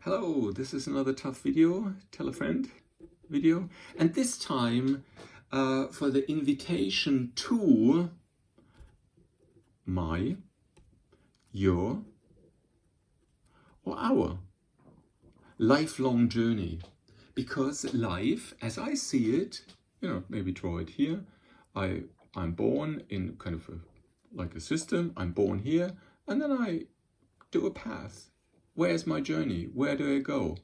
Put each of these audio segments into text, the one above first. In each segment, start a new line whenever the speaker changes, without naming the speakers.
Hello, this is another tough video, tell a friend video, and this time for the invitation to my, your, or our lifelong journey. Because life, as I see it, maybe draw it here, I'm born in kind of like a system, I'm born here, and then I do a path. Where's my journey? Where do I go?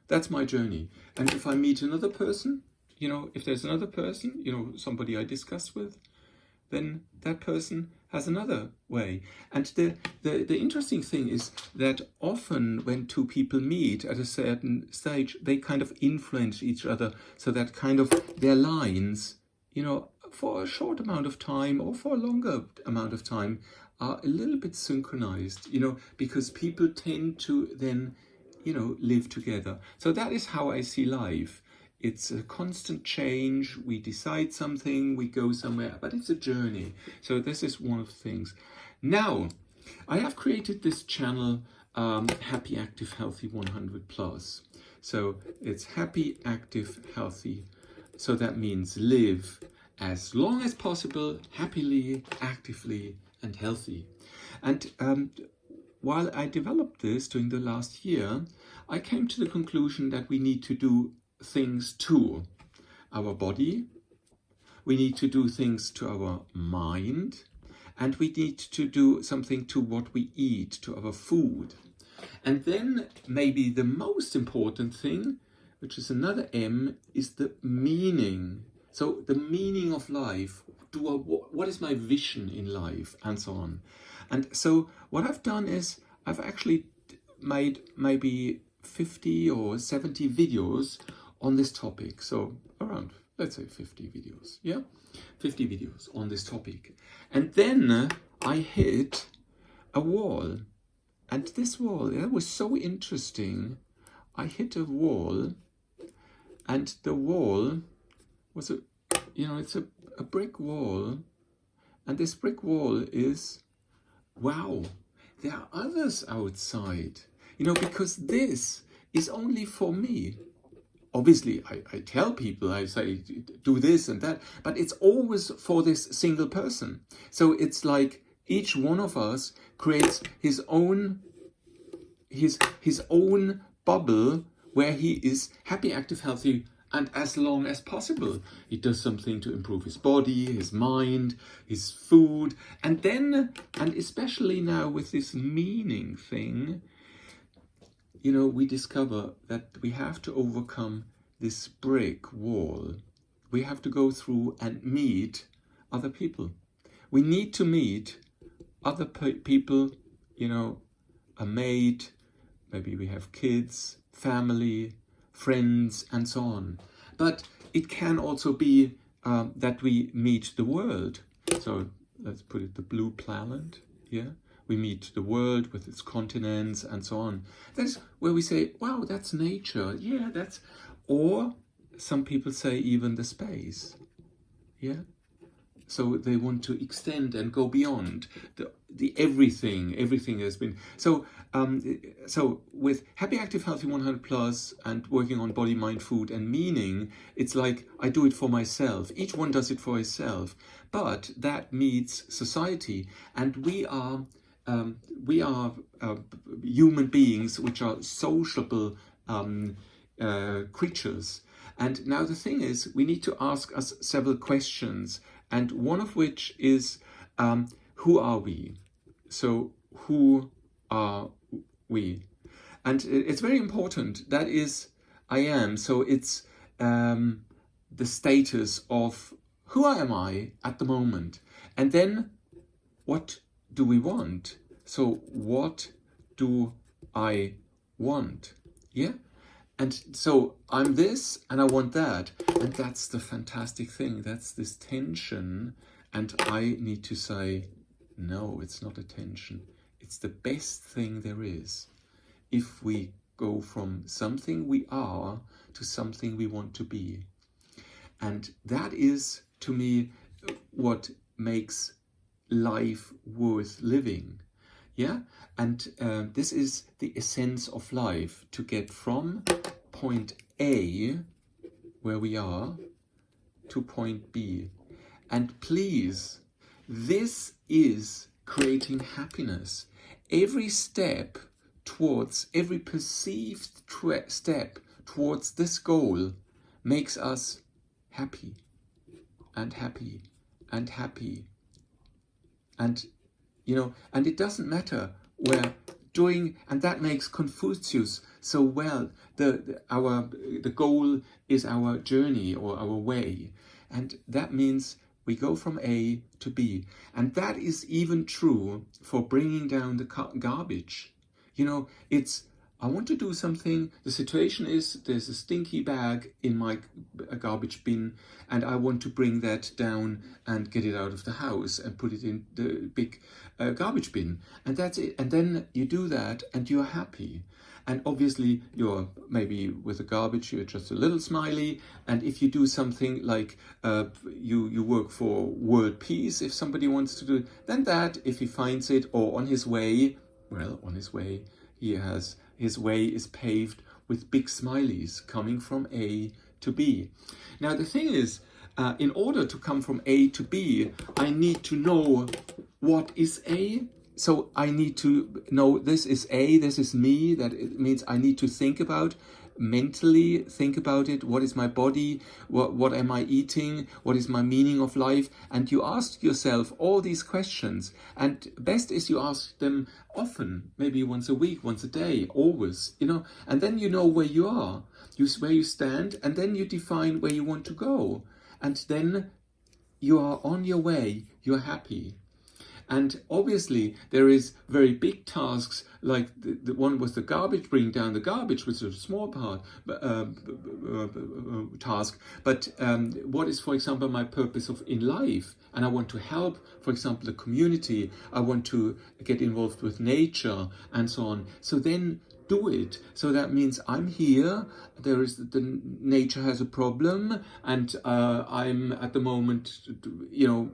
That's my journey. And if I meet another person, if there's another person, somebody I discuss with, then that person has another way. And the interesting thing is that often when two people meet at a certain stage, they kind of influence each other, so that kind of their lines, for a short amount of time or for a longer amount of time, are a little bit synchronized, because people tend to then, live together. So that is how I see life. It's a constant change. We decide something, we go somewhere, but it's a journey. So this is one of the things. Now, I have created this channel, Happy, Active, Healthy 100 Plus. So it's Happy, Active, Healthy. So that means live as long as possible, happily, actively, and healthy. And while I developed this during the last year, I came to the conclusion that we need to do things to our body, we need to do things to our mind, and we need to do something to what we eat, to our food. And then maybe the most important thing, which is another M, is the meaning. So the meaning of life, what is my vision in life, and so on. And so what I've done is I've actually made maybe 50 or 70 videos on this topic. So around, let's say 50 videos, 50 videos on this topic. And then I hit a wall. And this wall, that was so interesting. I hit a wall, and the wall was it's a brick wall. And this brick wall is, wow, there are others outside, because this is only for me. Obviously, I tell people, I say, do this and that, but it's always for this single person. So it's like each one of us creates his own bubble where he is happy, active, healthy, and as long as possible. He does something to improve his body, his mind, his food. And then, and especially now with this meaning thing, we discover that we have to overcome this brick wall. We have to go through and meet other people. We need to meet other people, a mate, maybe we have kids, family, friends, and so on. But it can also be that we meet the world. So let's put it the blue planet here. We meet the world with its continents and so on. That's where we say, wow, that's nature. Yeah, that's, or some people say even the space. Yeah. So they want to extend and go beyond the everything has been. So so with Happy, Active, Healthy 100 Plus and working on body, mind, food, and meaning, it's like I do it for myself. Each one does it for himself, but that meets society, and we are human beings which are sociable creatures. And now the thing is, we need to ask us several questions, and one of which is, who are we? So who are we? And it's very important. That is, I am. So it's the status of who am I at the moment? And then what do we want? So what do I want? Yeah? And so I'm this and I want that. And that's the fantastic thing. That's this tension. And I need to say, no, it's not a tension. It's the best thing there is. If we go from something we are to something we want to be. And that is, to me, what makes life worth living. Yeah, and this is the essence of life, to get from point A, where we are, to point B. And please, this is creating happiness. Every step towards, every perceived step towards this goal makes us happy and happy and happy. And, you know, and it doesn't matter where doing, and that makes Confucius so well. The goal is our journey or our way. And that means we go from A to B. And that is even true for bringing down the garbage. You know, it's, I want to do something. The situation is there's a stinky bag in my garbage bin, and I want to bring that down and get it out of the house and put it in the big garbage bin. And that's it. And then you do that and you're happy. And obviously you're maybe with the garbage, you're just a little smiley. And if you do something like you work for world peace, if somebody wants to do it, then that, if he finds it, or on his way, well, on his way, his way is paved with big smileys coming from A to B. Now the thing is, in order to come from A to B, I need to know what is A. So I need to know this is A, this is me. That it means I need to think about, mentally think about it. What is my body? What am I eating? What is my meaning of life? And you ask yourself all these questions. And best is you ask them often, maybe once a week, once a day, always, you know. And then you know where you are, where you stand, and then you define where you want to go. And then you are on your way, you're happy. And obviously there is very big tasks, like the one was the garbage, bringing down the garbage, which is a small part task. But what is, for example, my purpose in life? And I want to help, for example, the community. I want to get involved with nature and so on. So then do it. So that means I'm here, the nature has a problem, and I'm at the moment, you know,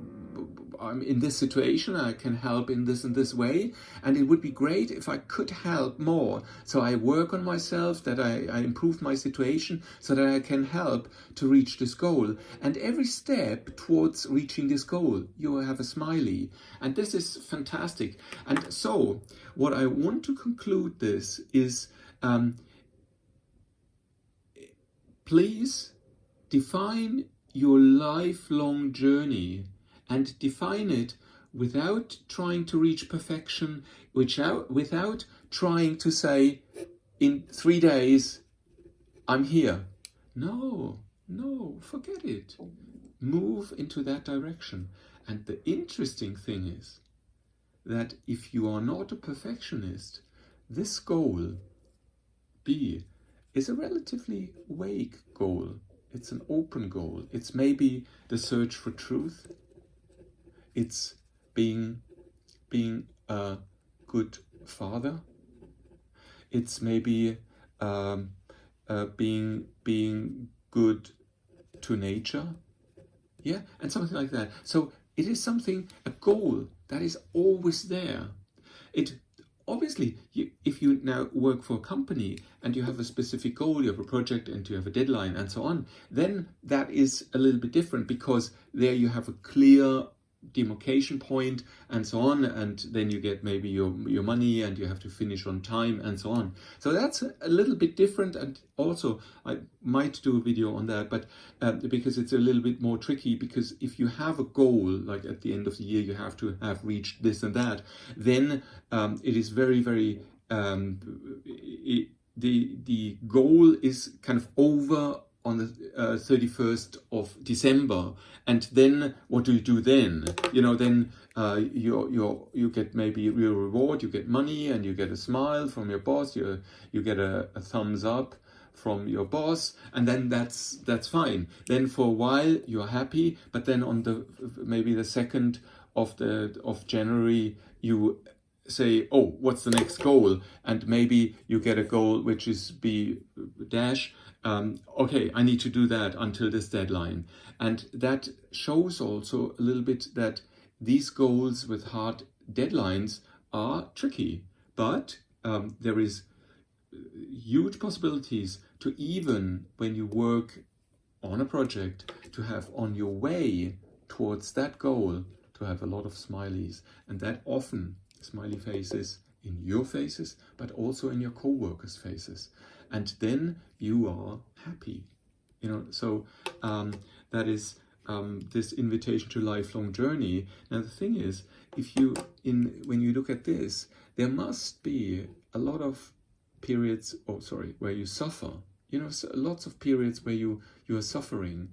I'm in this situation, I can help in this and this way, and it would be great if I could help more. So I work on myself, that I improve my situation so that I can help to reach this goal. And every step towards reaching this goal, you have a smiley. And this is fantastic. And so what I want to conclude this is, please define your lifelong journey, and define it without trying to reach perfection, without trying to say, in 3 days, I'm here. No, forget it. Move into that direction. And the interesting thing is that if you are not a perfectionist, this goal, B, is a relatively vague goal. It's an open goal. It's maybe the search for truth. It's being a good father. It's maybe being good to nature. Yeah, and something like that. So it is something, a goal that is always there. It obviously, if you now work for a company and you have a specific goal, you have a project and you have a deadline and so on, then that is a little bit different, because there you have a clear demarcation point and so on, and then you get maybe your money and you have to finish on time and so on. So that's a little bit different, and also I might do a video on that, but because it's a little bit more tricky, because if you have a goal, like at the end of the year you have to have reached this and that, then it is very, very the goal is kind of over on the 31st of December, and then what do you do then? You know, then you get maybe a real reward, you get money, and you get a smile from your boss, you get a thumbs up from your boss, and then that's fine. Then for a while you're happy, but then on the maybe the 2nd of January you say, oh, what's the next goal? And maybe you get a goal which is B dash. Okay, I need to do that until this deadline. And that shows also a little bit that these goals with hard deadlines are tricky, but there is huge possibilities to, even when you work on a project, to have on your way towards that goal, to have a lot of smileys, and that often smiley faces in your faces, but also in your co-workers' faces, and then you are happy. So that is this invitation to lifelong journey. Now the thing is, when you look at this, there must be a lot of periods, where you suffer. Lots of periods where you are suffering.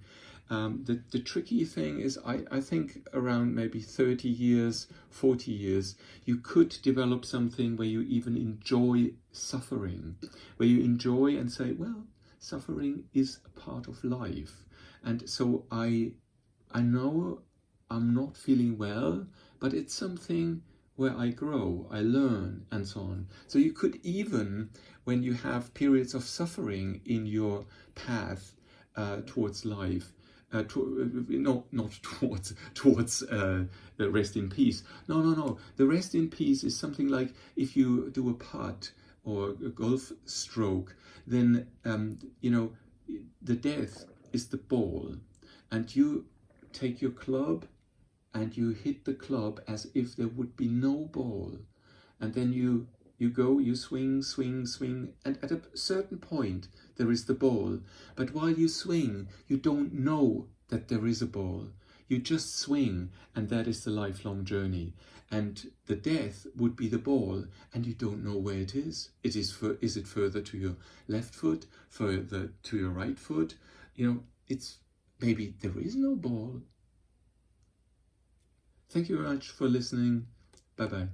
The tricky thing is, I think around maybe 30 years, 40 years, you could develop something where you even enjoy suffering, where you enjoy and say, well, suffering is a part of life. And so I know I'm not feeling well, but it's something where I grow, I learn, and so on. So you could even, when you have periods of suffering in your path towards life, not towards the rest in peace. No. The rest in peace is something like if you do a putt or a golf stroke, then the death is the ball, and you take your club and you hit the club as if there would be no ball, and then you swing, and at a certain point there is the ball. But while you swing, you don't know that there is a ball. You just swing, and that is the lifelong journey. And the death would be the ball, and you don't know where it is. Is it further to your left foot, further to your right foot? It's maybe there is no ball. Thank you very much for listening. Bye-bye.